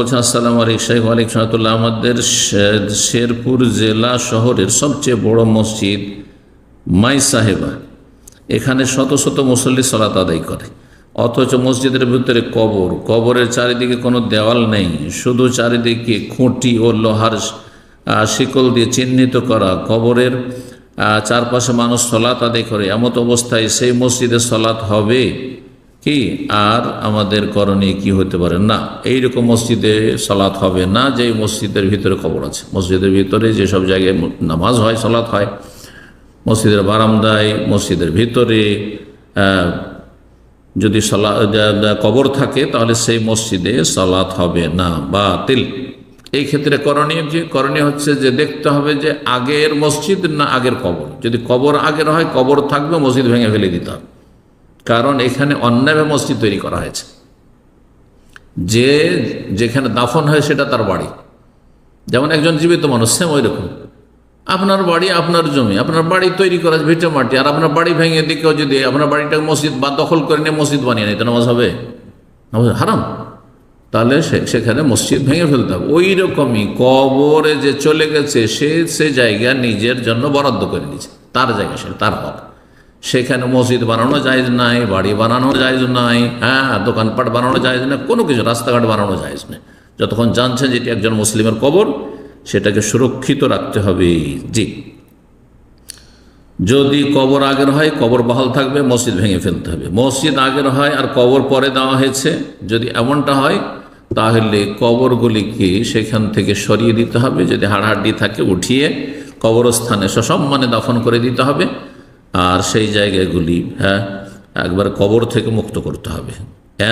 আসসালামু আলাইকুম শেখ ওয়ালাইকুম সালাতুল্লাহ। আমাদের শেরপুর জেলা শহরের সবচেয়ে বড় মসজিদ মাই সাহেবা, এখানে শত শত মুসল্লি সালাত আদায় করে, অথচ মসজিদের ভিতরে কবরের চারিদিকে কোনো দেওয়াল নেই, শুধু চারিদিকে খুঁটি ও লোহার শিকল দিয়ে চিহ্নিত করা। কবরের চারপাশে মানুষ সালাত আদায় করে, এমত অবস্থায় সেই মসজিদে সালাত হবে কি? আর আমাদের করণীয় কি হতে পারে? না, এইরকম মসজিদে সালাত হবে না যে মসজিদের ভিতরে কবর আছে। মসজিদের ভিতরে যেসব জায়গায় নামাজ হয়, সালাত হয়, মসজিদের বারান্দায়, মসজিদের ভিতরে যদি কবর থাকে তাহলে সেই মসজিদে সালাত হবে না, বাতিল। এই ক্ষেত্রে করণীয় হচ্ছে যে দেখতে হবে যে আগের মসজিদ না আগের কবর। যদি কবর আগের হয়, কবর থাকবে, মসজিদ ভেঙে ফেলে দিতে হবে, কারণ এখানে অন্যায়ভাবে মসজিদ তৈরি করা হয়েছে। যেখানে দাফন হয় সেটা তার বাড়ি, যেমন একজন জীবিত মানুষ, সেম ওই রকম আপনার বাড়ি, আপনার জমি, আপনার বাড়ি তৈরি করা ভিটে মাটি, আর আপনার বাড়ি ভেঙে দিকেও যদি আপনার বাড়িটাকে মসজিদ বা দখল করে নিয়ে মসজিদ বানিয়ে নিতে নামাজ হবে, হারাম। তাহলে সেখানে মসজিদ ভেঙে ফেলতে হবে। ওই রকমই কবরে যে চলে গেছে সে জায়গা নিজের জন্য বরাদ্দ করে নিয়েছে, তার জায়গা, সে তার হক। সেখানে মসজিদ বানানো জায়েজ নাই, বাড়ি বানানো জায়েজ নাই, দোকানপাট বানানো জায়েজ নাই, কোনো কিছু রাস্তাঘাট বানানো জায়েজ নেই, যতক্ষণ জানছেন যেটি একজন মুসলিমের কবর, সেটাকে সুরক্ষিত রাখতে হবে। জি, যদি কবর আগের হয়, কবর বহাল থাকবে, মসজিদ ভেঙে ফেলতে হবে। মসজিদ আগের হয় আর কবর পরে দেওয়া হয়েছে, যদি এমনটা হয় তাহলে কবরগুলিকে সেখান থেকে সরিয়ে দিতে হবে। যদি হাড়হাড্ডি থাকে উঠিয়ে কবরস্থানে সসম্মানে দাফন করে দিতে হবে, আর সেই জায়গাগুলি একবার কবর থেকে মুক্ত করতে হবে।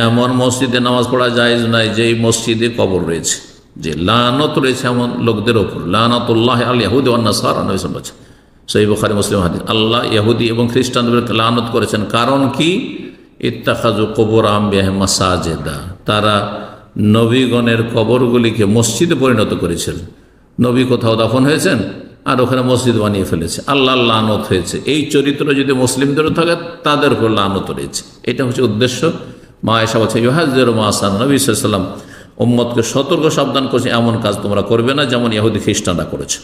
এমন মসজিদে নামাজ পড়া জায়েজ নাই যেই মসজিদে কবর রয়েছে, যে লানত রয়েছে এমন লোকদের ওপর। লানাতুল্লাহ আল ইয়াহুদি ওয়ান নাসারা, নবী সাল্লাল্লাহু আলাইহি ওয়াসাল্লাম, সহিহ বুখারী মুসলিম হাদিস। আল্লাহ ইহুদি এবং খ্রিস্টানদেরকে লানত করেছেন, কারণ কি? ইত্তাখাযু কুবুর আম্বিয়াহিম মাসাজিদা, তারা নবীগণের কবরগুলিকে মসজিদে পরিণত করেছিল। নবী কোথাও দাফন হয়েছেন আর ওখানে মসজিদ বানিয়ে ফেলেছে, আল্লাহ লানত হয়েছে। এই চরিত্র যদি মুসলিমদেরও থাকে, তাদের উপর লানত রয়েছে। এটা হচ্ছে উদ্দেশ্য। মা আয়েশা বলছে, ইউহাজ্জিরু মা সান্না, নবী সাল্লাল্লাহু আলাইহি ওয়াসাল্লাম উম্মতকে সতর্ক সাবধান করছে, এমন কাজ তোমরা করবে না যেমন ইহুদি খ্রিস্টানরা করেছে।